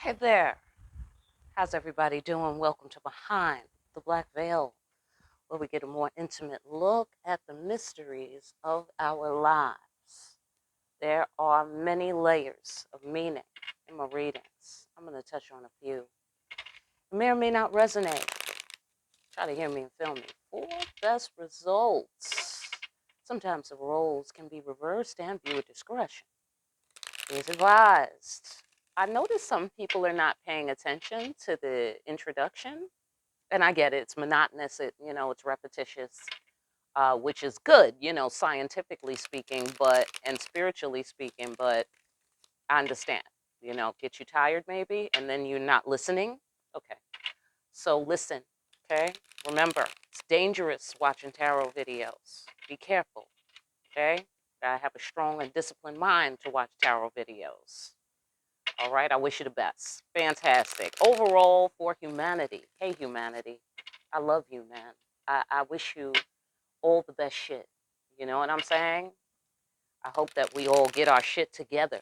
Hey there, how's everybody doing? Welcome to Behind the Black Veil, where we get a more intimate look at the mysteries of our lives. There are many layers of meaning in my readings. I'm going to touch on a few. It may or may not resonate. Try to hear me and feel me. For best results. Sometimes the roles can be reversed and viewer discretion is advised. I noticed some people are not paying attention to the introduction, and I get it. It's monotonous. It's repetitious, which is good, scientifically speaking, and spiritually speaking. But I understand. Get you tired maybe, and then you're not listening. Okay, so listen. Okay, remember, it's dangerous watching tarot videos. Be careful. Okay, gotta have a strong and disciplined mind to watch tarot videos. All right, I wish you the best. Fantastic. Overall, for humanity. Hey, humanity. I love you, man. I wish you all the best shit. You know what I'm saying? I hope that we all get our shit together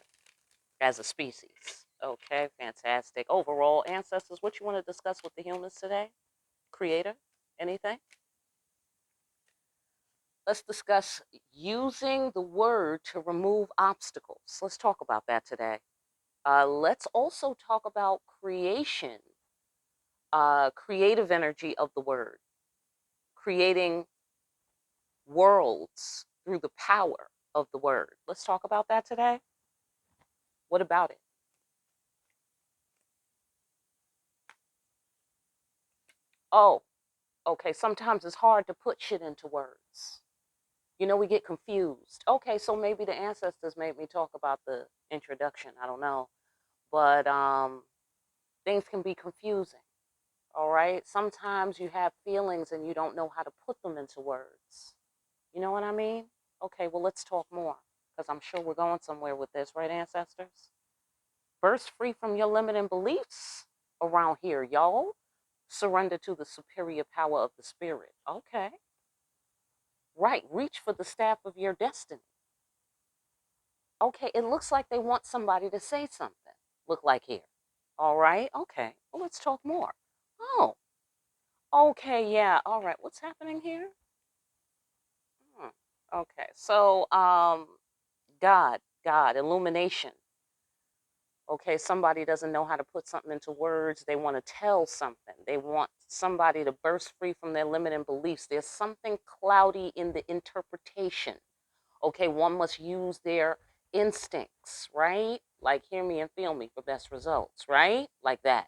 as a species. Okay, fantastic. Overall, ancestors, what you want to discuss with the humans today? Creator, anything? Let's discuss using the word to remove obstacles. Let's talk about that today. Let's also talk about creation, creative energy of the word, creating worlds through the power of the word. Let's talk about that today. What about it? Oh, okay. Sometimes it's hard to put shit into words. We get confused. Okay, so maybe the ancestors made me talk about the introduction. I don't know. But things can be confusing. All right. Sometimes you have feelings and you don't know how to put them into words. You know what I mean? Okay, well, let's talk more because I'm sure we're going somewhere with this, right, ancestors? Burst free from your limiting beliefs around here, y'all. Surrender to the superior power of the spirit. Okay. Right, reach for the staff of your destiny. Okay, it looks like they want somebody to say something. Look like here. All right, okay. Well, let's talk more. Oh, okay, yeah. All right, what's happening here? Hmm. Okay, so God, illumination. Okay, somebody doesn't know how to put something into words. They want to tell something. They want somebody to burst free from their limiting beliefs. There's something cloudy in the interpretation. Okay, one must use their instincts, right? Like hear me and feel me for best results, right? Like that.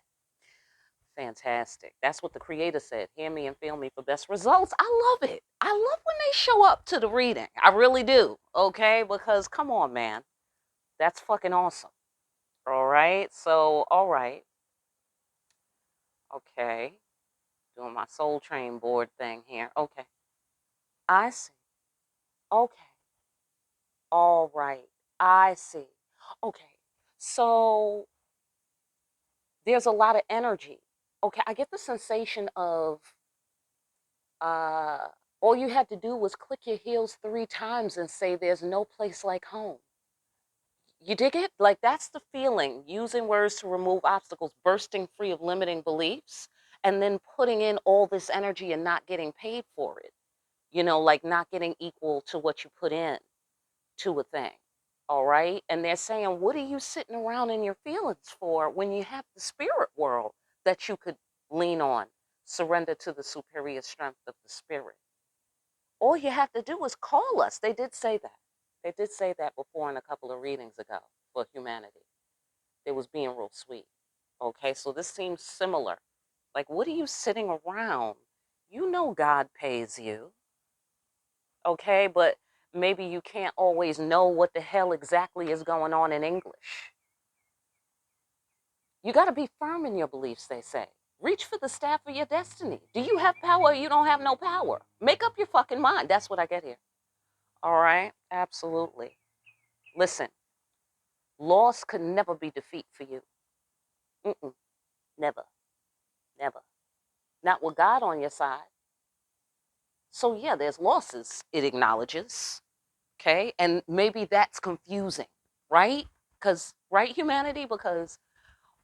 Fantastic. That's what the creator said. Hear me and feel me for best results. I love it. I love when they show up to the reading. I really do. Okay, because come on, man. That's fucking awesome. All right. So, all right. Okay. Doing my soul train board thing here. Okay. I see. Okay. All right. I see. Okay. So there's a lot of energy. Okay. I get the sensation of uh all you had to do was click your heels 3 times and say there's no place like home. You dig it? Like that's the feeling. Using words to remove obstacles, bursting free of limiting beliefs, and then putting in all this energy and not getting paid for it. Like not getting equal to what you put in to a thing. All right. And they're saying, what are you sitting around in your feelings for when you have the spirit world that you could lean on? Surrender to the superior strength of the spirit. All you have to do is call us. They did say that. They did say that before in a couple of readings ago for humanity. It was being real sweet. Okay, so this seems similar. Like, what are you sitting around? You know God pays you. Okay, but maybe you can't always know what the hell exactly is going on in English. You got to be firm in your beliefs, they say. Reach for the staff of your destiny. Do you have power or you don't have no power? Make up your fucking mind. That's what I get here. All right, absolutely. Listen, loss could never be defeat for you. Mm-mm, never, never. Not with God on your side. So, yeah, there's losses, it acknowledges. Okay. And maybe that's confusing, right? Right, humanity? Because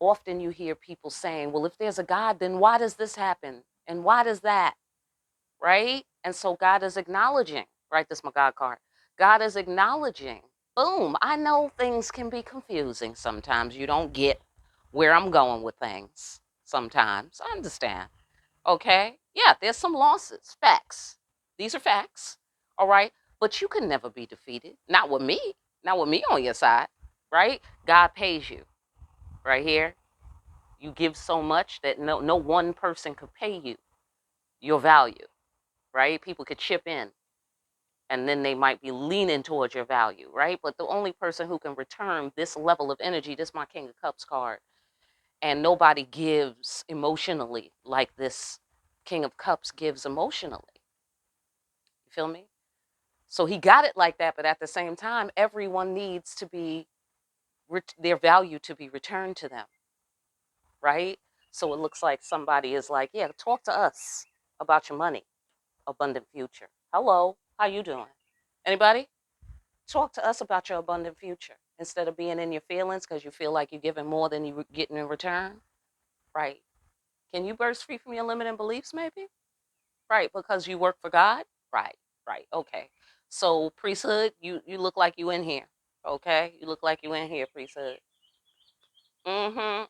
often you hear people saying, well, if there's a God, then why does this happen? And why does that? Right? And so God is acknowledging, right? This is my God card. God is acknowledging, boom, I know things can be confusing sometimes. You don't get where I'm going with things sometimes. I understand. Okay? Yeah, there's some losses. Facts. These are facts. All right? But you can never be defeated. Not with me. Not with me on your side. Right? God pays you. Right here. You give so much that no one person could pay you your value. Right? People could chip in and then they might be leaning towards your value, right? But the only person who can return this level of energy, this is my King of Cups card, and nobody gives emotionally like this King of Cups gives emotionally. You feel me? So he got it like that, but at the same time, everyone needs to be their value to be returned to them, right? So it looks like somebody is like, yeah, talk to us about your money, abundant future. Hello, how you doing? Anybody? Talk to us about your abundant future instead of being in your feelings because you feel like you're giving more than you're getting in return. Right. Can you burst free from your limiting beliefs, maybe? Right. Because you work for God? Right. Right. Okay. So, priesthood, you look like you in here. Okay. You look like you in here, priesthood. Mm-hmm.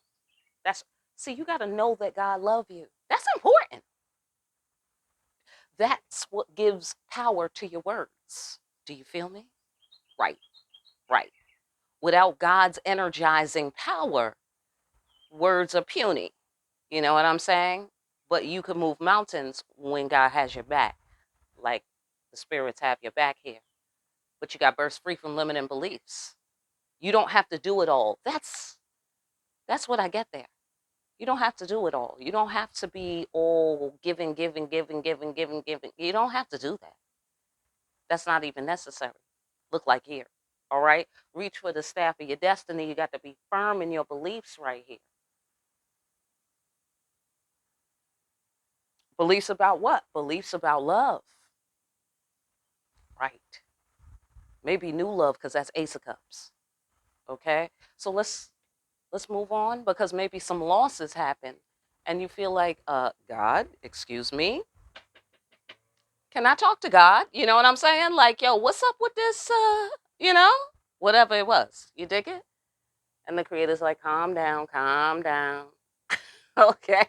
That's, see, you got to know that God love you. That's important. That's what gives power to your words. Do you feel me? Right. Right. Without God's energizing power, words are puny. You know what I'm saying? But you can move mountains when God has your back. Like the spirits have your back here. But you got burst free from limiting beliefs. You don't have to do it all. That's what I get there. You don't have to do it all. You don't have to be all giving, giving, giving, giving, giving, giving. You don't have to do that. That's not even necessary. Look like here. All right? Reach for the staff of your destiny. You got to be firm in your beliefs right here. Beliefs about what? Beliefs about love. Right. Maybe new love because that's Ace of Cups. Okay? So let's move on because maybe some losses happen and you feel like, God, excuse me. Can I talk to God? You know what I'm saying? Like, yo, what's up with this you know? Whatever it was. You dig it? And the creator's like, calm down, calm down. Okay.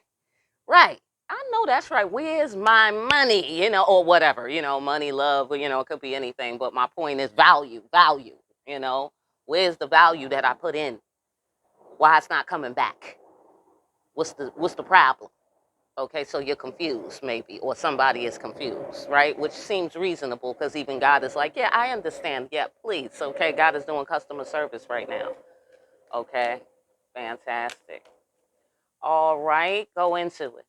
Right. I know that's right. Where's my money? You know, or whatever, money, love, it could be anything. But my point is value, value, you know. Where's the value that I put in? Why it's not coming back? What's the problem? Okay, so you're confused maybe, or somebody is confused, right? Which seems reasonable because even God is like, yeah, I understand. Yeah, please. Okay, God is doing customer service right now. Okay, fantastic. All right, go into it.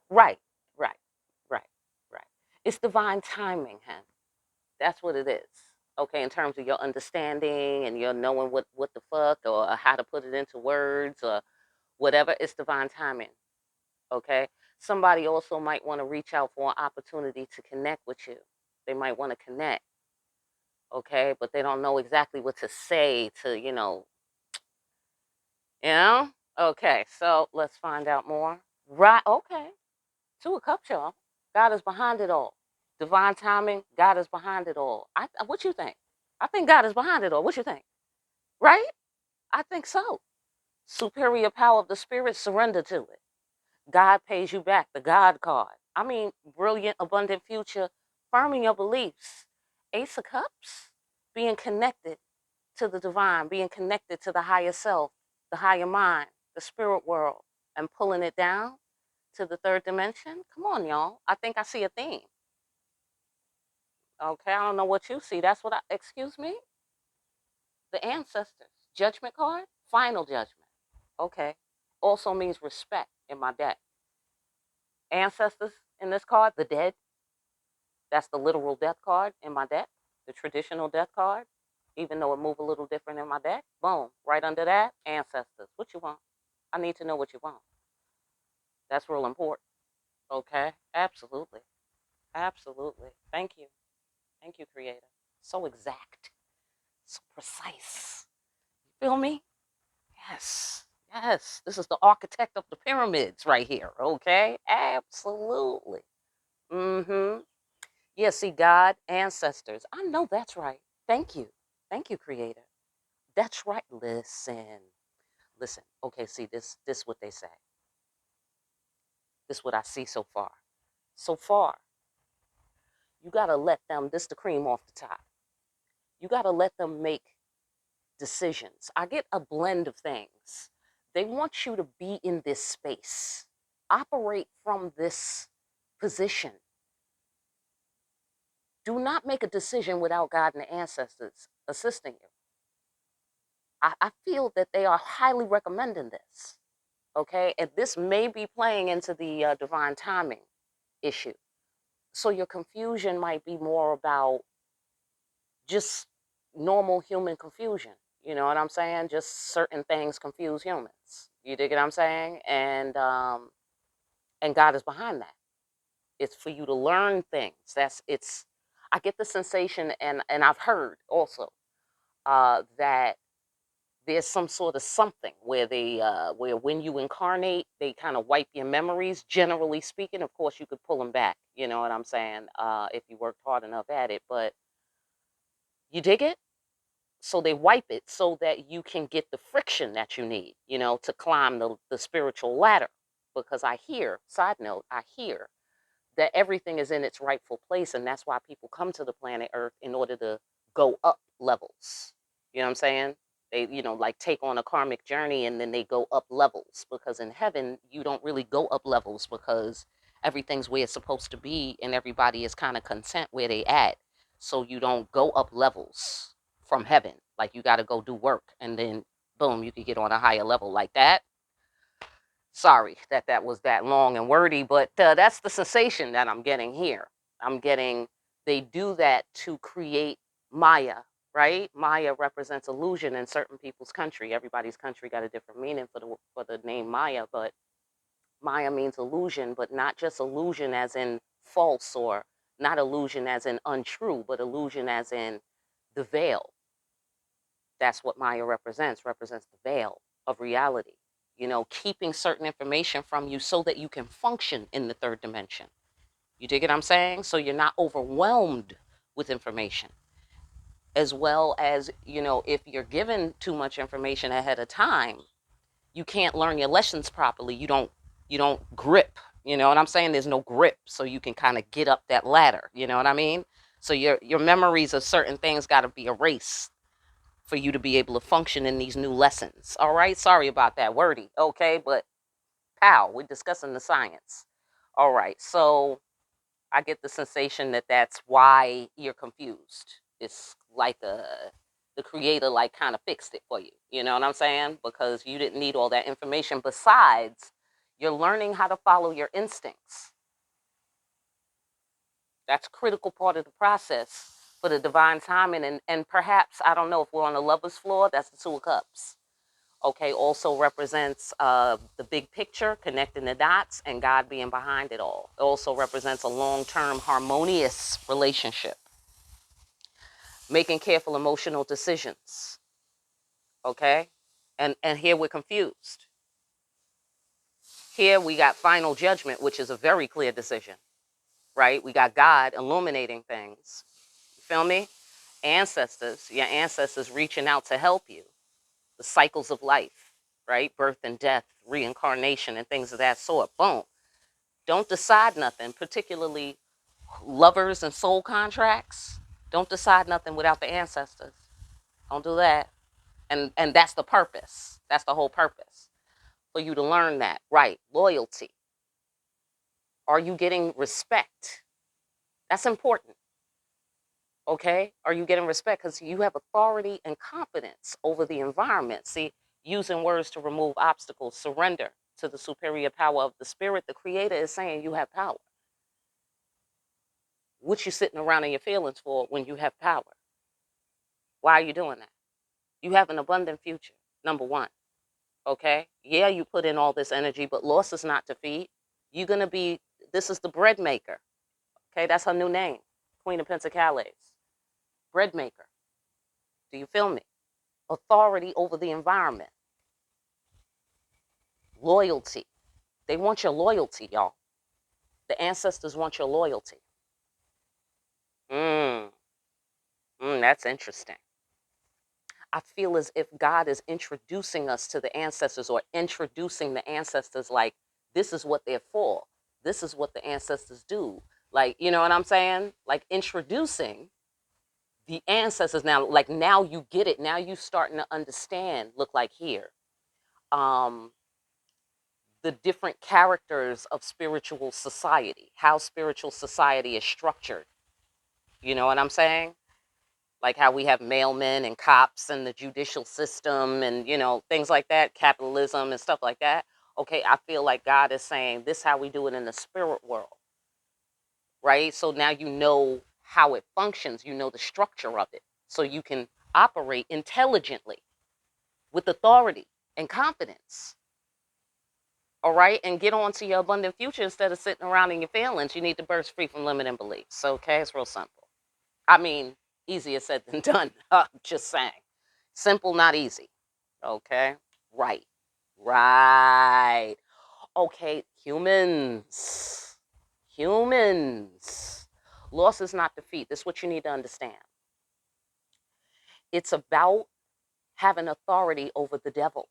Right, right, right, right. It's divine timing, huh? That's what it is. Okay, in terms of your understanding and your knowing what the fuck or how to put it into words or whatever, it's divine timing. Okay. Somebody also might want to reach out for an opportunity to connect with you. They might want to connect. Okay, but they don't know exactly what to say to, you know? Okay, so let's find out more. Right, okay. Two of Cups, y'all. God is behind it all. Divine timing, God is behind it all. What you think? I think God is behind it all. What you think? Right? I think so. Superior power of the spirit, surrender to it. God pays you back, the God card. I mean, brilliant, abundant future, firming your beliefs. Ace of Cups, being connected to the divine, being connected to the higher self, the higher mind, the spirit world, and pulling it down to the third dimension. Come on, y'all. I think I see a theme. Okay, I don't know what you see. Excuse me? The ancestors. Judgment card, final judgment. Okay. Also means respect in my deck. Ancestors in this card, the dead. That's the literal death card in my deck, the traditional death card, even though it move a little different in my deck. Boom, right under that, ancestors. What you want? I need to know what you want. That's real important. Okay, absolutely. Absolutely. Thank you. Thank you, Creator. So exact, so precise. You feel me? Yes. Yes. This is the architect of the pyramids right here. Okay. Absolutely. Mm-hmm. Yeah, see, God, ancestors. I know that's right. Thank you. Thank you, Creator. That's right. Listen. Listen. Okay, see, this what they say. This what I see so far. So far, you gotta let them, this the cream off the top. You gotta let them make decisions. I get a blend of things. They want you to be in this space. Operate from this position. Do not make a decision without God and the ancestors assisting you. I feel that they are highly recommending this. Okay. And this may be playing into the divine timing issue. So your confusion might be more about just normal human confusion. You know what I'm saying? Just certain things confuse humans. You dig what I'm saying? And God is behind that. It's for you to learn things. I get the sensation, and I've heard also that there's some sort of something where where when you incarnate, they kind of wipe your memories. Generally speaking, of course, you could pull them back. You know what I'm saying? If you worked hard enough at it, but you dig it. So they wipe it so that you can get the friction that you need, to climb the spiritual ladder. Because I hear, side note, I hear that everything is in its rightful place, and that's why people come to the planet Earth in order to go up levels. You know what I'm saying? They, like take on a karmic journey and then they go up levels, because in heaven you don't really go up levels because everything's where it's supposed to be and everybody is kind of content where they at. So you don't go up levels from heaven. Like you got to go do work and then boom, you could get on a higher level like that. Sorry that was that long and wordy, but that's the sensation that I'm getting here. I'm getting they do that to create Maya, right? Maya represents illusion in certain people's country. Everybody's country got a different meaning for the name Maya, but Maya means illusion, but not just illusion as in false, or not illusion as in untrue, but illusion as in the veil. That's what Maya represents the veil of reality. Keeping certain information from you so that you can function in the third dimension. You dig what I'm saying? So you're not overwhelmed with information. As well as, if you're given too much information ahead of time, you can't learn your lessons properly. You don't grip. You know what I'm saying? There's no grip. So you can kind of get up that ladder. You know what I mean? So your memories of certain things got to be erased for you to be able to function in these new lessons. All right. Sorry about that wordy. Okay. But pow, we're discussing the science. All right. So I get the sensation that that's why you're confused. It's like the creator like kind of fixed it for you. You know what I'm saying? Because you didn't need all that information. Besides, you're learning how to follow your instincts. That's a critical part of the process for the divine timing. And perhaps, I don't know, if we're on the lover's floor, that's the Two of Cups. Okay, also represents the big picture, connecting the dots, and God being behind it all. It also represents a long-term harmonious relationship, making careful emotional decisions. Okay, and here we're confused. Here we got final judgment, which is a very clear decision, right? We got God illuminating things. You feel me? Ancestors, your ancestors reaching out to help you. The cycles of life, right? Birth and death, reincarnation, and things of that sort. Boom. Don't decide nothing, particularly lovers and soul contracts. Don't decide nothing without the ancestors. Don't do that. And that's the purpose. That's the whole purpose. For you to learn that. Right. Loyalty. Are you getting respect? That's important. Okay? Are you getting respect? Because you have authority and confidence over the environment. See, using words to remove obstacles, surrender to the superior power of the spirit. The creator is saying you have power. What you sitting around in your feelings for when you have power? Why are you doing that? You have an abundant future, number one. Okay? Yeah, you put in all this energy, but loss is not defeat. You're going to be, this is the bread maker. Okay? That's her new name, Queen of Pentacles. Bread maker. Do you feel me? Authority over the environment. Loyalty. They want your loyalty, y'all. The ancestors want your loyalty. That's interesting. I feel as if God is introducing us to the ancestors, or introducing the ancestors like, this is what they're for. This is what the ancestors do. Like, you know what I'm saying? Like introducing the ancestors now. Like now you get it. Now you starting to understand. Look like here. The different characters of spiritual society, how spiritual society is structured. You know what I'm saying? Like how we have mailmen and cops and the judicial system and, you know, things like that, capitalism and stuff like that. Okay, I feel like God is saying this is how we do it in the spirit world, right? So now you know how it functions, you know the structure of it, so you can operate intelligently with authority and confidence. All right, and get on to your abundant future instead of sitting around in your feelings. You need to burst free from limiting beliefs. Okay, it's real simple. I mean, easier said than done. Just saying. Simple, not easy. Okay, right. Right. Okay, humans. Humans. Loss is not defeat. This is what you need to understand. It's about having authority over the devil.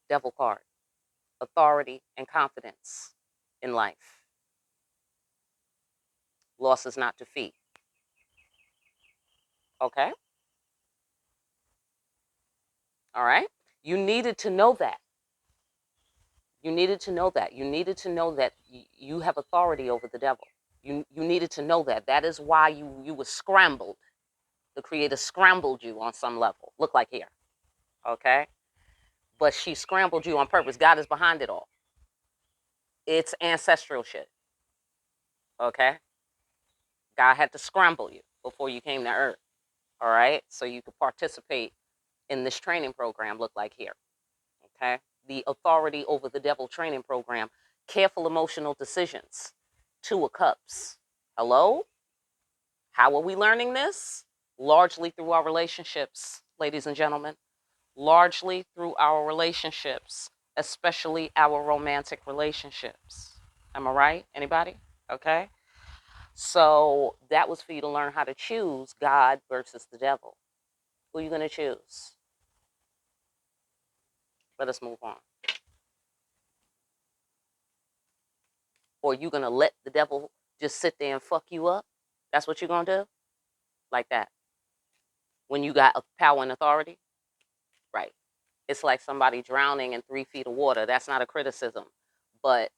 Devil card. Authority and confidence in life. Loss is not defeat. Okay? All right? You needed to know that. You needed to know that. You needed to know that you have authority over the devil. You needed to know that. That is why you were scrambled. The creator scrambled you on some level. Look like here. Okay? But she scrambled you on purpose. God is behind it all. It's ancestral shit. Okay? God had to scramble you before you came to earth. All right? So you could participate in this training program. Look like here. Okay? The authority over the devil training program. Careful emotional decisions. Two of Cups. Hello? How are we learning this? Largely through our relationships, ladies and gentlemen. Largely through our relationships, especially our romantic relationships. Am I right? Anybody? Okay. So that was for you to learn how to choose God versus the devil. Who are you going to choose? Let us move on. Or are you going to let the devil just sit there and fuck you up? That's what you're going to do? Like that. When you got power and authority? Right. It's like somebody drowning in 3 feet of water. That's not a criticism. But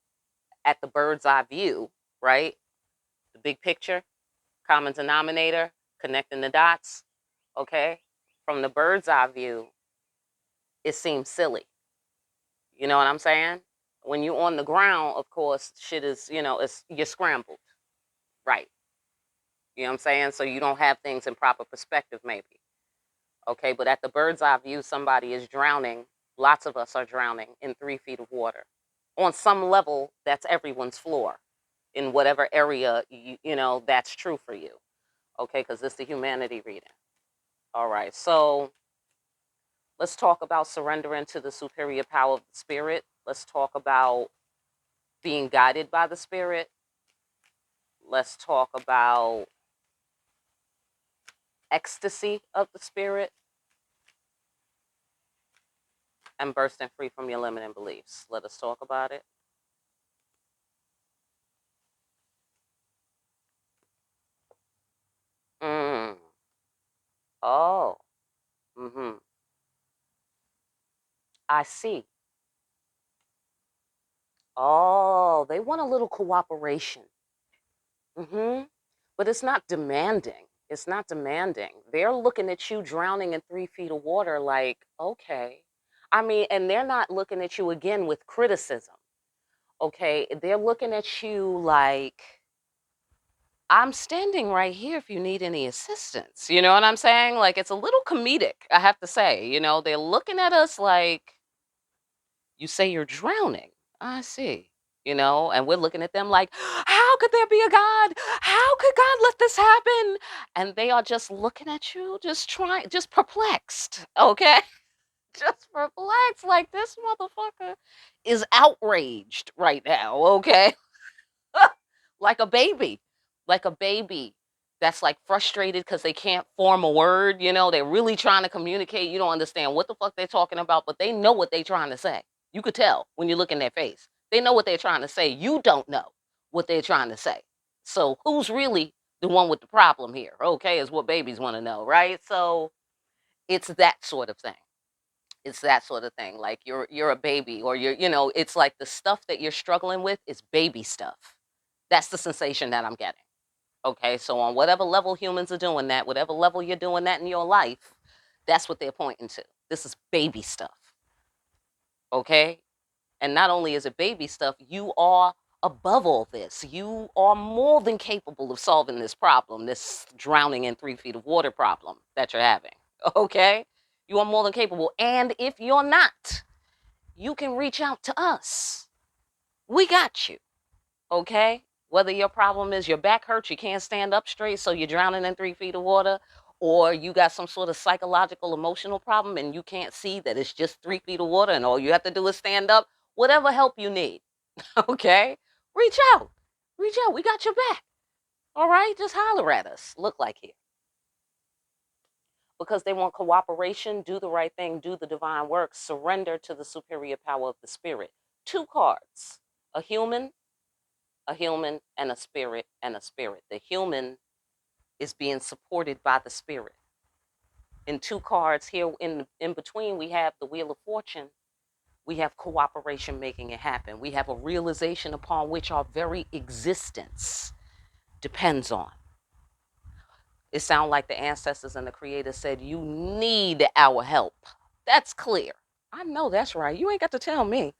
at the bird's eye view, right? The big picture, common denominator, connecting the dots, okay? From the bird's eye view, it seems silly. You know what I'm saying? When you're on the ground, of course, shit is, you know, you're scrambled. Right. You know what I'm saying? So you don't have things in proper perspective, maybe. Okay, but at the bird's eye view, somebody is drowning. Lots of us are drowning in 3 feet of water. On some level, that's everyone's floor in whatever area, you know, that's true for you. Okay, because it's the humanity reading. All right, so let's talk about surrendering to the superior power of the spirit. Let's talk about being guided by the spirit. Let's talk about ecstasy of the spirit and bursting free from your limiting beliefs. Let us talk about it. Mm. Oh. Mm-hmm. I see. Oh, they want a little cooperation. Mm-hmm. But it's not demanding. It's not demanding. They're looking at you drowning in 3 feet of water like, okay. I mean, and they're not looking at you again with criticism. Okay. They're looking at you like, I'm standing right here if you need any assistance. You know what I'm saying? Like, it's a little comedic, I have to say. You know, they're looking at us like, you say you're drowning. I see. You know, and we're looking at them like, how could there be a God? How could God let this happen? And they are just looking at you, just trying, just perplexed. Okay. Just for blacks. Like, this motherfucker is outraged right now, okay? Like a baby. Like a baby that's like frustrated because they can't form a word. They're really trying to communicate. You don't understand what the fuck they're talking about, but they know what they're trying to say. You could tell when you look in their face. They know what they're trying to say. You don't know what they're trying to say. So who's really the one with the problem here? Okay, is what babies want to know, right? So it's that sort of thing. It's that sort of thing. Like, you're a baby, or it's like the stuff that you're struggling with is baby stuff. That's the sensation that I'm getting. Okay, so on whatever level humans are doing that, whatever level you're doing that in your life, that's what they're pointing to. This is baby stuff. Okay, and not only is it baby stuff, you are above all this. You are more than capable of solving this problem, this drowning in 3 feet of water problem that you're having. Okay, you are more than capable. And if you're not, you can reach out to us. We got you. Okay? Whether your problem is your back hurts, you can't stand up straight, so you're drowning in 3 feet of water, or you got some sort of psychological, emotional problem and you can't see that it's just 3 feet of water and all you have to do is stand up, whatever help you need, okay? Reach out. Reach out. We got your back. All right? Just holler at us. Look like here. Because they want cooperation, do the right thing, do the divine work, surrender to the superior power of the spirit. 2 cards: a human, and a spirit, and a spirit. The human is being supported by the spirit. In 2 cards here in between, we have the Wheel of Fortune. We have cooperation making it happen. We have a realization upon which our very existence depends on. It sounds like the ancestors and the creator said, you need our help. That's clear. I know that's right. You ain't got to tell me.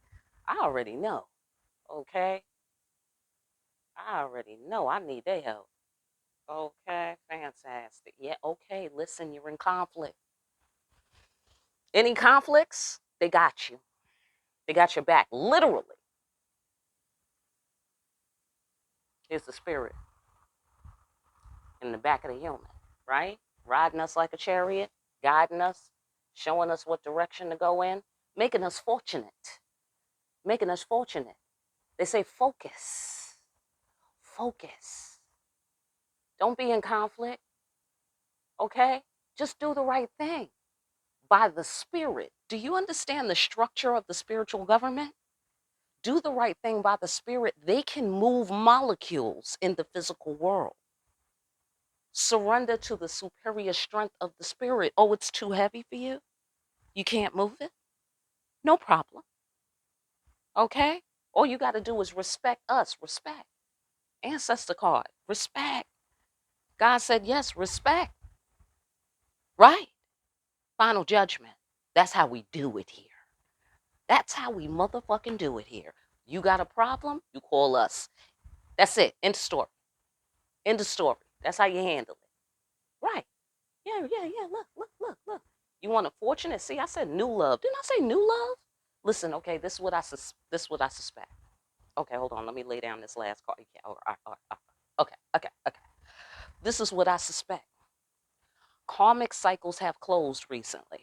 I already know. Okay? I already know I need their help. Okay, fantastic. Yeah, okay, listen, you're in conflict. Any conflicts? They got you. They got your back, literally. Here's the spirit in the back of the human, right? Riding us like a chariot, guiding us, showing us what direction to go in, making us fortunate. Making us fortunate. They say focus. Focus. Don't be in conflict, okay? Just do the right thing by the spirit. Do you understand the structure of the spiritual government? Do the right thing by the spirit. They can move molecules in the physical world. Surrender to the superior strength of the spirit. Oh, it's too heavy for you? You can't move it? No problem. Okay? All you got to do is respect us. Respect. Ancestor card. Respect. God said, yes, respect. Right? Final judgment. That's how we do it here. That's how we motherfucking do it here. You got a problem? You call us. That's it. End of story. End of story. That's how you handle it. Right. Yeah, yeah, yeah. Look. You want a fortunate? See, I said new love. Didn't I say new love? Listen, okay, this is what this is what I suspect. Okay, hold on. Let me lay down this last card. Yeah, all right. Okay. This is what I suspect. Karmic cycles have closed recently.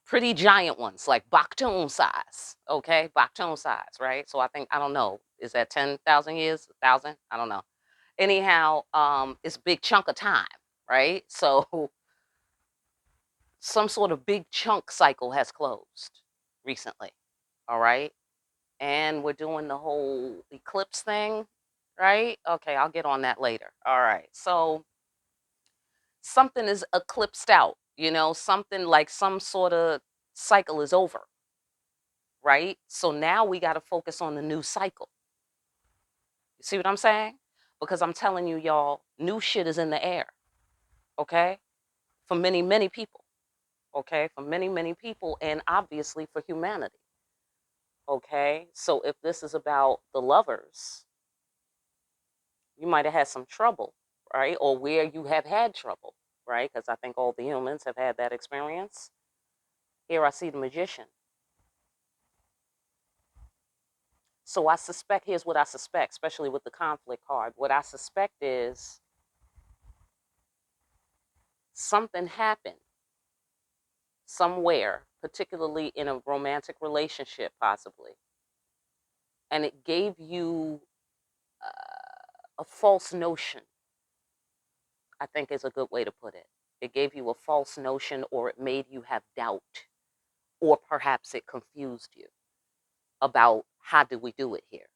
Pretty giant ones, like Baktun size. Okay, Baktun size, right? So I don't know. Is that 10,000 years? 1,000? I don't know. Anyhow, it's a big chunk of time, right? So some sort of big chunk cycle has closed recently. All right. And we're doing the whole eclipse thing, right? Okay, I'll get on that later. All right. So something is eclipsed out, something like some sort of cycle is over, right? So now we got to focus on the new cycle. You see what I'm saying? Because I'm telling you, y'all, new shit is in the air, okay? For many, many people, okay? For many, many people, and obviously for humanity. Okay, so if this is about the lovers, you might have had some trouble, right? Or where you have had trouble, right? Because I think all the humans have had that experience. Here I see the magician. So I suspect, here's what I suspect, especially with the conflict card. What I suspect is something happened somewhere particularly in a romantic relationship, possibly. And it gave you a false notion, I think is a good way to put it. It gave you a false notion, or it made you have doubt, or perhaps it confused you about how do we do it here.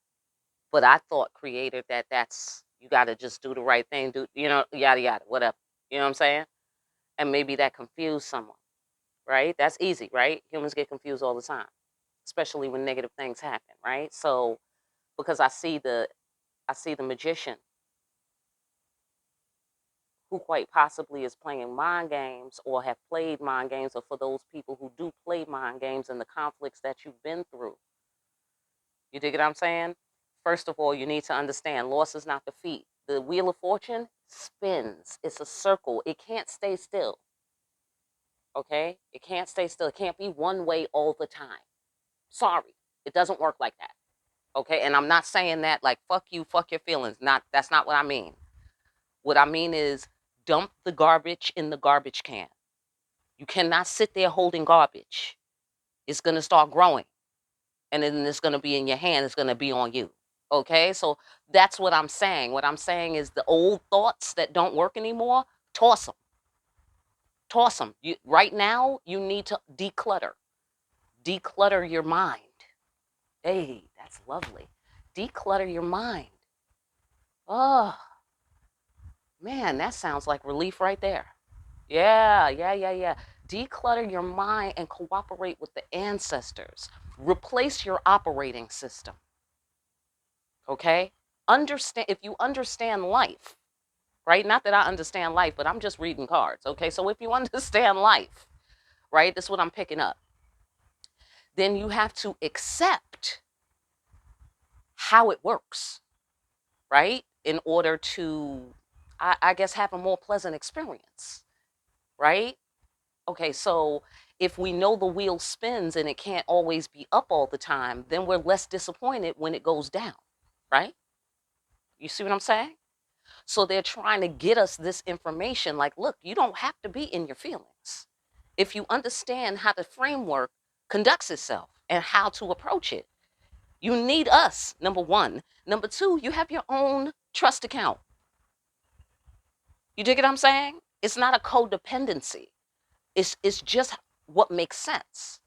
But I thought, creator, that's you got to just do the right thing, do yada yada, whatever. You know what I'm saying? And maybe that confused someone, right? That's easy, right? Humans get confused all the time, especially when negative things happen, right? So because I see the magician who quite possibly is playing mind games or have played mind games, or for those people who do play mind games and the conflicts that you've been through. You dig what I'm saying? First of all, you need to understand loss is not defeat. The wheel of fortune spins. It's a circle. It can't stay still. Okay? It can't stay still. It can't be one way all the time. Sorry. It doesn't work like that. Okay? And I'm not saying that like fuck you, fuck your feelings. That's not what I mean. What I mean is dump the garbage in the garbage can. You cannot sit there holding garbage. It's going to start growing. And then it's going to be in your hand. It's going to be on you. Okay? So that's what I'm saying. What I'm saying is the old thoughts that don't work anymore, toss them. Toss them. Right now, you need to declutter. Declutter your mind. Hey, that's lovely. Declutter your mind. Oh, man, that sounds like relief right there. Yeah, yeah, yeah, yeah. Declutter your mind and cooperate with the ancestors. Replace your operating system. Okay? Understand, if you understand life, right? Not that I understand life, but I'm just reading cards. Okay? So if you understand life, right? This is what I'm picking up. Then you have to accept how it works, right? In order to, I guess, have a more pleasant experience, right? Okay, so if we know the wheel spins and it can't always be up all the time, then we're less disappointed when it goes down, right? You see what I'm saying? So they're trying to get us this information like, look, you don't have to be in your feelings. If you understand how the framework conducts itself and how to approach it, you need us, number one. Number two, you have your own trust account. You dig what I'm saying? It's not a codependency. It's just what makes sense.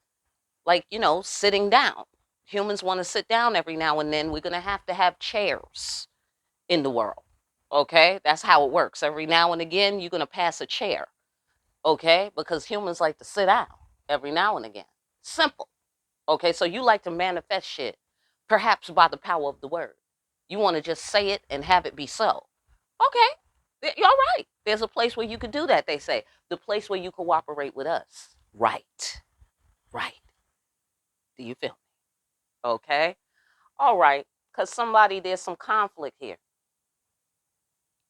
Like, sitting down. Humans want to sit down every now and then. We're going to have chairs in the world. Okay? That's how it works. Every now and again, you're going to pass a chair. Okay? Because humans like to sit down every now and again. Simple. Okay? So you like to manifest shit, perhaps by the power of the word. You want to just say it and have it be so. Okay. You're right. There's a place where you could do that, they say. The place where you cooperate with us. Right. Right. Do you feel me? Okay. All right. Because there's some conflict here.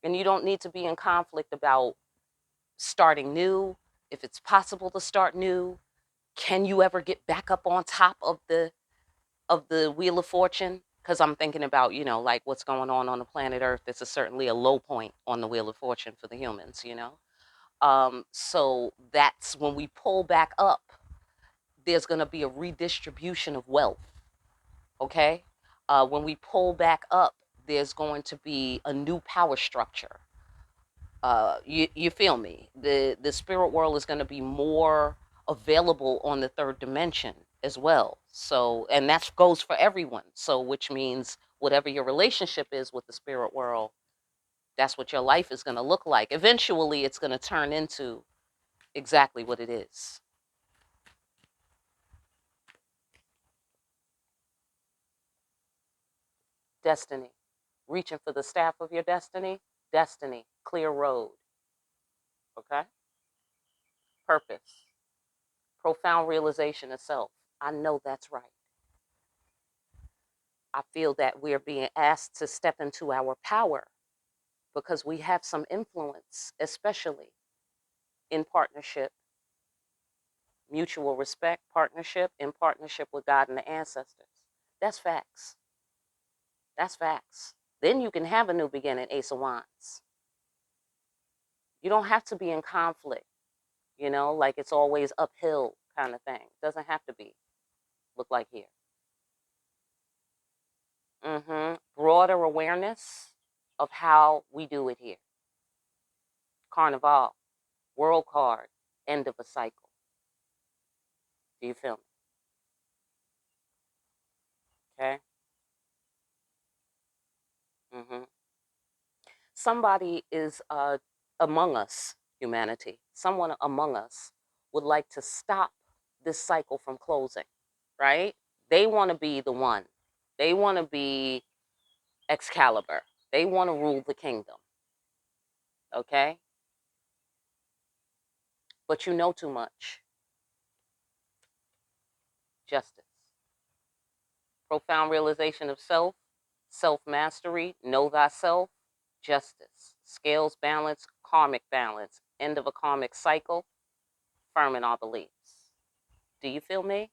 And you don't need to be in conflict about starting new, if it's possible to start new. Can you ever get back up on top of the wheel of fortune? Because I'm thinking about, like what's going on the planet Earth. This is certainly a low point on the wheel of fortune for the humans. So that's when we pull back up, there's going to be a redistribution of wealth. Okay? When we pull back up, there's going to be a new power structure. You feel me? The spirit world is going to be more available on the third dimension as well. So, and that goes for everyone. So, which means whatever your relationship is with the spirit world, that's what your life is going to look like. Eventually, it's going to turn into exactly what it is. Destiny. Reaching for the staff of your destiny. Destiny. Clear road. Okay? Purpose. Profound realization of self. I know that's right. I feel that we're being asked to step into our power because we have some influence, especially in partnership, mutual respect, partnership, in partnership with God and the ancestors. That's facts. That's facts. Then you can have a new beginning, Ace of Wands. You don't have to be in conflict, like it's always uphill kind of thing. Doesn't have to be. Look like here. Broader awareness of how we do it here. Carnival, world card, end of a cycle. Do you feel me? Okay. Somebody is among us, humanity. Someone among us would like to stop this cycle from closing, right? They want to be the one. They want to be Excalibur. They want to rule the kingdom. Okay? But you know too much. Justice. Profound realization of self, self mastery, know thyself, justice. Scales balance, karmic balance. End of a karmic cycle, firm in our beliefs. Do you feel me?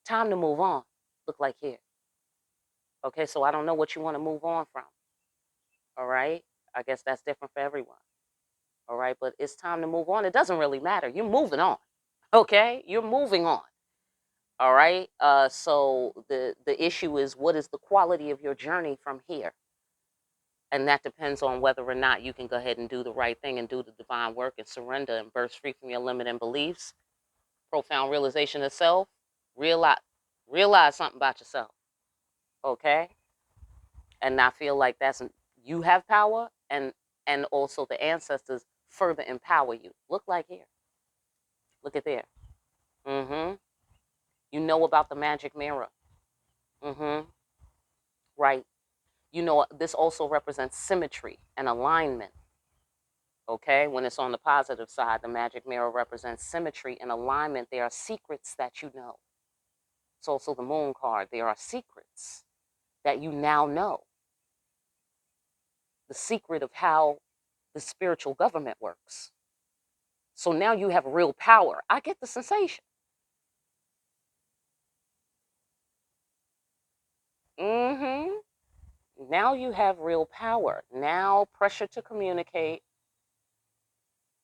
Time to move on. Look like here. Okay, so I don't know what you want to move on from. All right? I guess that's different for everyone. All right, but it's time to move on. It doesn't really matter. You're moving on. Okay? You're moving on. All right? So the issue is, what is the quality of your journey from here? And that depends on whether or not you can go ahead and do the right thing and do the divine work and surrender and burst free from your limiting beliefs. Profound realization of self. Realize something about yourself. Okay? And not feel like that's, you have power, and also the ancestors further empower you. Look like here. Look at there. You know about the magic mirror. Right. You know, this also represents symmetry and alignment. Okay, when it's on the positive side, the magic mirror represents symmetry and alignment. There are secrets that you know. It's also the moon card. There are secrets that you now know. The secret of how the spiritual government works. So now you have real power. I get the sensation. Now you have real power. Now pressure to communicate,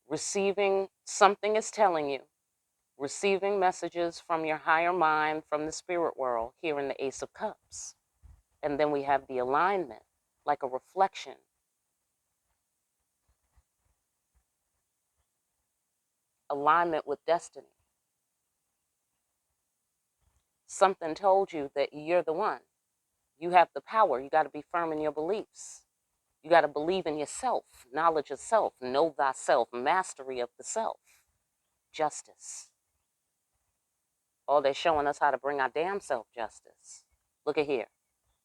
receiving something is telling you, receiving messages from your higher mind, from the spirit world, here in the Ace of Cups. And then we have the alignment, like a reflection. Alignment with destiny. Something told you that you're the one. You have the power. You got to be firm in your beliefs. You got to believe in yourself, knowledge of self, know thyself, mastery of the self, justice. Oh, they're showing us how to bring our damn self justice. Look at here.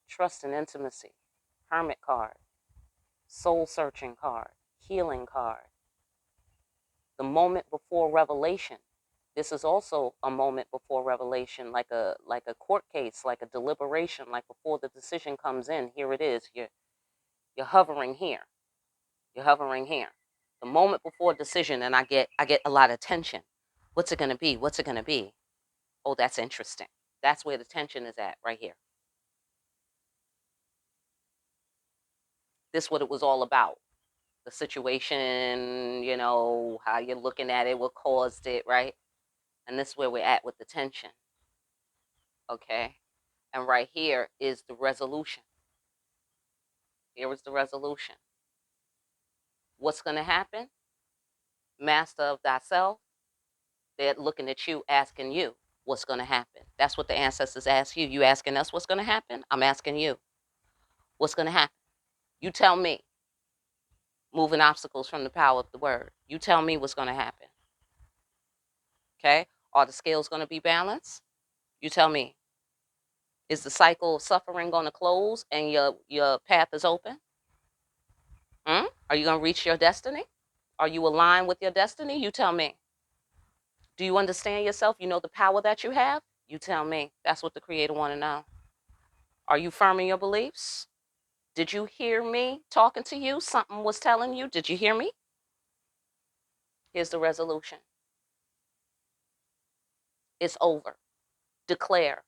Trust and intimacy. Hermit card. Soul searching card. Healing card. The moment before revelation. This is also a moment before revelation, like a court case, like a deliberation, like before the decision comes in. Here it is. You're hovering here. You're hovering here. The moment before decision, and I get a lot of tension. What's it gonna be? What's it gonna be? Oh, that's interesting. That's where the tension is at, right here. This is what it was all about. The situation, you know, how you're looking at it, what caused it, right? And this is where we're at with the tension. Okay? And right here is the resolution. Here is the resolution. What's going to happen? Master of thyself, they're looking at you, asking you what's going to happen. That's what the ancestors ask you. You asking us what's going to happen? I'm asking you. What's going to happen? You tell me. Moving obstacles from the power of the word. You tell me what's going to happen. Okay? Are the scales going to be balanced? You tell me. Is the cycle of suffering going to close and your path is open? Are you going to reach your destiny? Are you aligned with your destiny? You tell me. Do you understand yourself? You know the power that you have? You tell me. That's what the Creator want to know. Are you firm in your beliefs? Did you hear me talking to you? Something was telling you. Did you hear me? Here's the resolution. It's over. Declare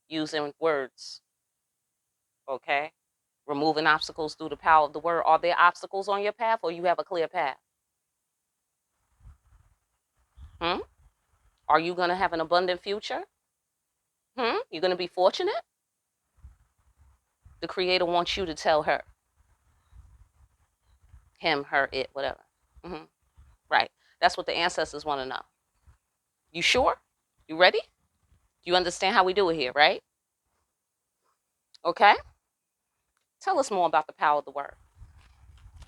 using words. Okay? Removing obstacles through the power of the word. Are there obstacles on your path, or you have a clear path? Are you going to have an abundant future? You're going to be fortunate? The Creator wants you to tell her, him, her, it, whatever. Right. That's what the ancestors want to know. You sure? You ready? You understand how we do it here, right? Okay. Tell us more about the power of the word.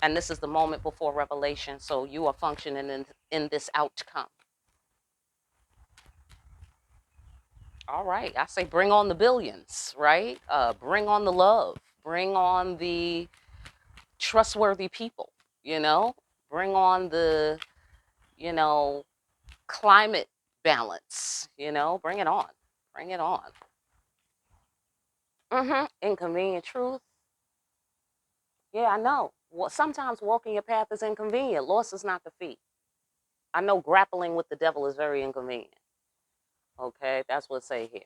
And this is the moment before revelation, so you are functioning in this outcome. All right. I say bring on the billions, right? Bring on the love. Bring on the trustworthy people, Bring on the, climate balance, Bring it on. Bring it on. Inconvenient truth. Yeah, I know. Well, sometimes walking your path is inconvenient. Loss is not defeat. I know grappling with the devil is very inconvenient. Okay, that's what it say here.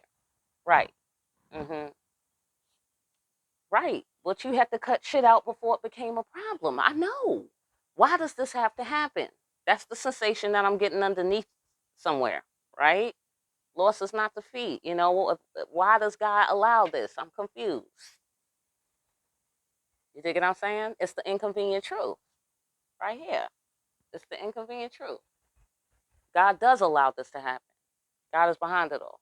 Right. Right. But you had to cut shit out before it became a problem. I know. Why does this have to happen? That's the sensation that I'm getting underneath somewhere, right? Loss is not defeat. Why does God allow this? I'm confused. You dig what I'm saying? It's the inconvenient truth right here. It's the inconvenient truth. God does allow this to happen. God is behind it all.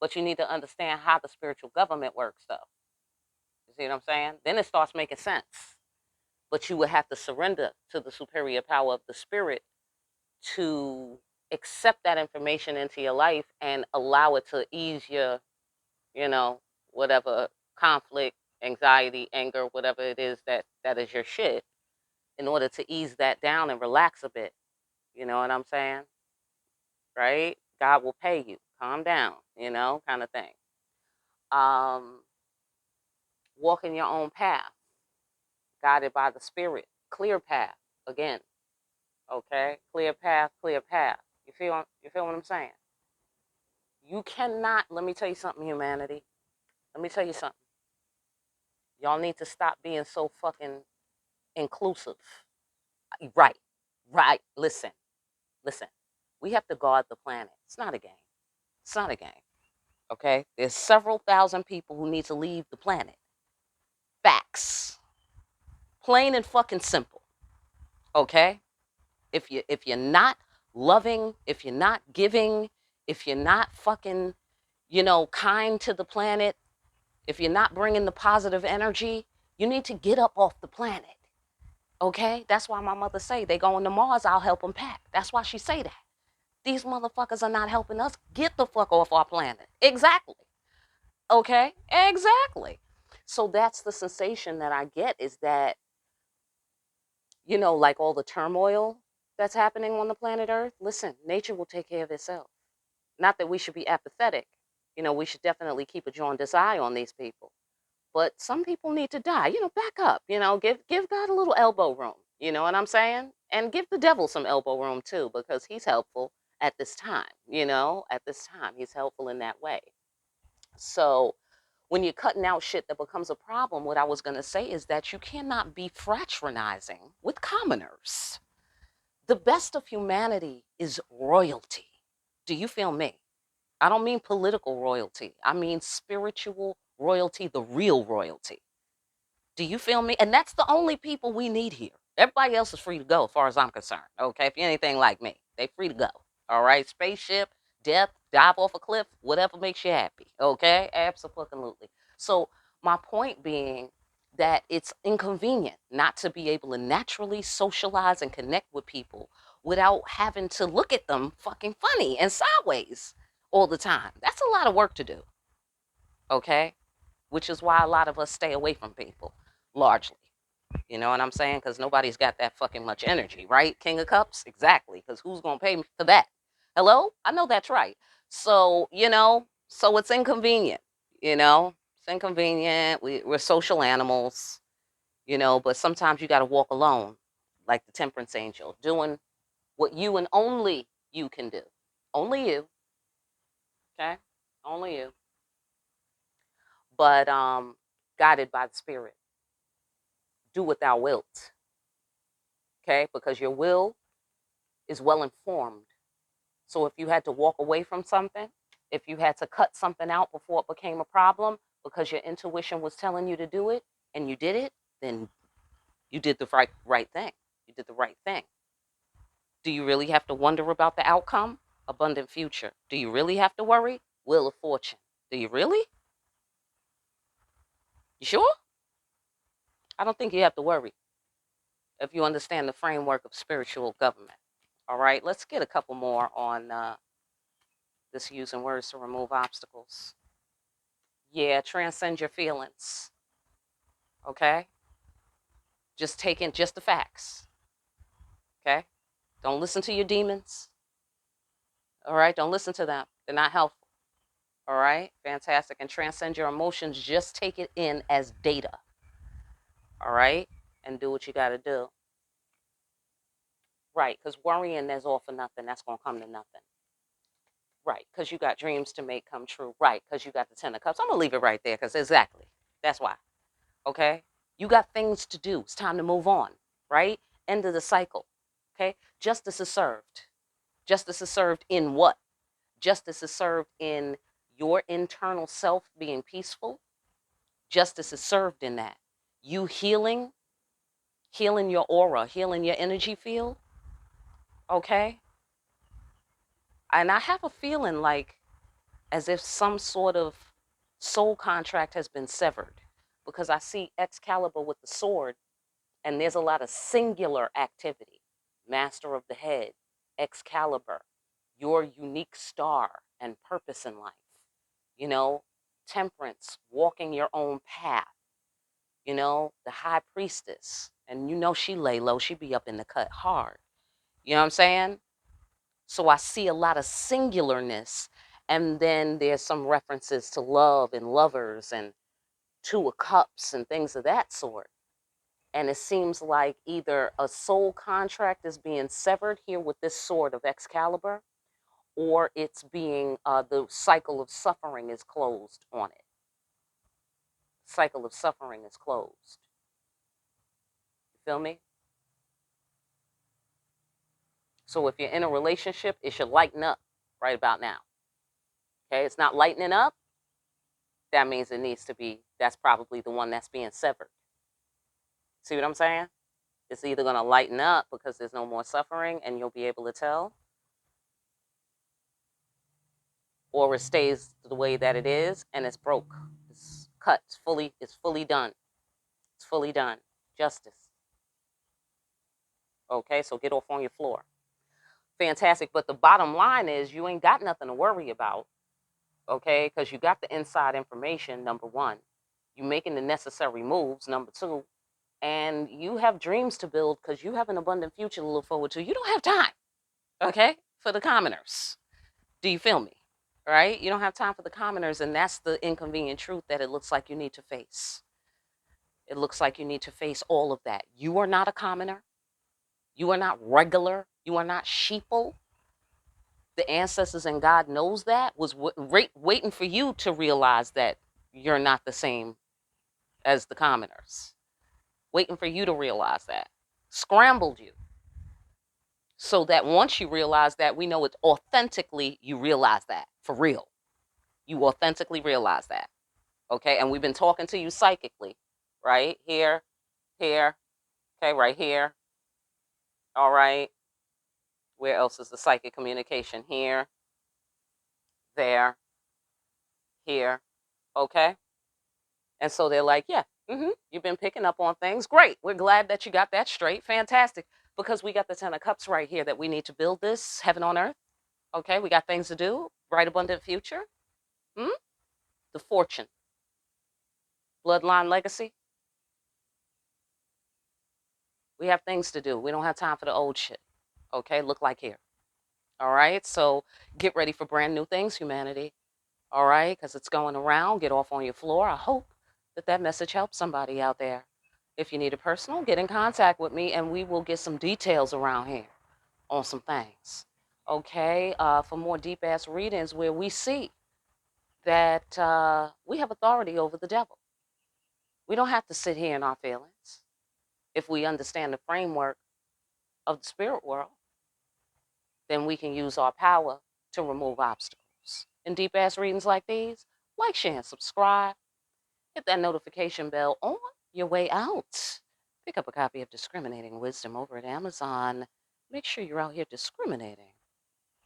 But you need to understand how the spiritual government works, though. You see what I'm saying? Then it starts making sense. But you would have to surrender to the superior power of the spirit to accept that information into your life and allow it to ease your, whatever conflict, anxiety, anger, whatever it is that is your shit, in order to ease that down and relax a bit. You know what I'm saying? Right? God will pay you. Calm down, kind of thing. Walking your own path, guided by the spirit. Clear path, again. Okay? Clear path, clear path. You feel what I'm saying? You cannot, let me tell you something, humanity. Let me tell you something. Y'all need to stop being so fucking inclusive. Right. Right. Listen. We have to guard the planet. It's not a game. It's not a game. Okay? There's several thousand people who need to leave the planet. Facts. Plain and fucking simple. Okay? If you're not loving, if you're not giving, if you're not fucking, kind to the planet, if you're not bringing the positive energy, you need to get up off the planet. Okay? That's why my mother say they going to Mars, I'll help them pack. That's why she say that. These motherfuckers are not helping us. Get the fuck off our planet. Exactly. Okay? Exactly. So that's the sensation that I get, is that, like all the turmoil that's happening on the planet Earth. Listen, nature will take care of itself. Not that we should be apathetic. We should definitely keep a jaundiced eye on these people. But some people need to die. Back up. Give God a little elbow room. You know what I'm saying? And give the devil some elbow room too, because he's helpful at this time. At this time, he's helpful in that way. So when you're cutting out shit that becomes a problem, what I was going to say is that you cannot be fraternizing with commoners. The best of humanity is royalty. Do you feel me? I don't mean political royalty. I mean spiritual royalty, the real royalty. Do you feel me? And that's the only people we need here. Everybody else is free to go, as far as I'm concerned. Okay, if you're anything like me, they free to go. All right, spaceship, death, dive off a cliff, whatever makes you happy. Okay, absolutely. So my point being that it's inconvenient not to be able to naturally socialize and connect with people without having to look at them fucking funny and sideways all the time. That's a lot of work to do. Okay, which is why a lot of us stay away from people, largely. You know what I'm saying? Because nobody's got that fucking much energy, right? King of Cups? Exactly. Because who's going to pay me for that? Hello? I know that's right. So, so it's inconvenient, It's inconvenient. We're social animals, but sometimes you got to walk alone, like the temperance angel, doing what you and only you can do. Only you. Okay? Only you. But guided by the spirit. Do what thou wilt. Okay? Because your will is well informed So if you had to walk away from something, if you had to cut something out before it became a problem because your intuition was telling you to do it and you did it, then you did the right thing. You did the right thing. Do you really have to wonder about the outcome? Abundant future. Do you really have to worry? Wheel of fortune. Do you really? You sure? I don't think you have to worry if you understand the framework of spiritual government. All right, let's get a couple more on this using words to remove obstacles. Yeah, transcend your feelings. Okay? Just take in just the facts. Okay? Don't listen to your demons. All right? Don't listen to them. They're not helpful. All right? Fantastic. And transcend your emotions. Just take it in as data. All right? And do what you got to do. Right? Because worrying is all for nothing. That's going to come to nothing. Right? Because you got dreams to make come true. Right? Because you got the 10 of cups. I'm going to leave it right there because exactly. That's why. Okay? You got things to do. It's time to move on. Right? End of the cycle. Okay? Justice is served. Justice is served in what? Justice is served in your internal self being peaceful. Justice is served in that. You healing your aura, healing your energy field. Okay? And I have a feeling like as if some sort of soul contract has been severed because I see Excalibur with the sword and there's a lot of singular activity. Master of the head, Excalibur, your unique star and purpose in life. You know, temperance, walking your own path. You know, the high priestess. And you know she lay low, she be up in the cut hard. You know what I'm saying? So I see a lot of singularness. And then there's some references to love and lovers and two of cups and things of that sort. And it seems like either a soul contract is being severed here with this sword of Excalibur, or it's being, the cycle of suffering is closed on it. Cycle of suffering is closed. You feel me? So if you're in a relationship, it should lighten up right about now. Okay, it's not lightening up. That means it needs to be, that's probably the one that's being severed. See what I'm saying? It's either going to lighten up because there's no more suffering and you'll be able to tell, or it stays the way that it is and it's broke. It's cut. It's fully done. It's fully done. Justice. Okay, so get off on your floor. Fantastic. But the bottom line is you ain't got nothing to worry about. Okay, because you got the inside information, number one. You making the necessary moves, number two. And you have dreams to build because you have an abundant future to look forward to. You don't have time, okay, for the commoners. Do you feel me? Right? You don't have time for the commoners, and that's the inconvenient truth that it looks like you need to face. It looks like you need to face all of that. You are not a commoner. You are not regular. You are not sheeple. The ancestors and God knows that, was waiting for you to realize that you're not the same as the commoners. Waiting for you to realize that. Scrambled you. So that once you realize that, we know it's authentically, you realize that. For real. You authentically realize that. Okay? And we've been talking to you psychically. Right? Here. Here. Okay, right here. All right. Where else is the psychic communication? Here. There. Here. Okay? And so they're like, yeah, you've been picking up on things. Great. We're glad that you got that straight. Fantastic. Because we got the 10 of cups right here that we need to build this heaven on earth. Okay, we got things to do. Bright, abundant future. The fortune. Bloodline legacy. We have things to do. We don't have time for the old shit. Okay, look like here. All right, so get ready for brand new things, humanity. All right, because it's going around. Get off on your floor. I hope that message helps somebody out there. If you need a personal, get in contact with me and we will get some details around here on some things. Okay, for more deep ass readings where we see that we have authority over the devil. We don't have to sit here in our feelings if we understand the framework of the spirit world. then we can use our power to remove obstacles. In deep ass readings like these, like, share, and subscribe. Hit that notification bell on your way out. Pick up a copy of Discriminating Wisdom over at Amazon. Make sure you're out here discriminating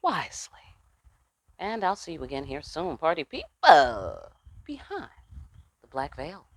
wisely. And I'll see you again here soon, party people, behind the black veil.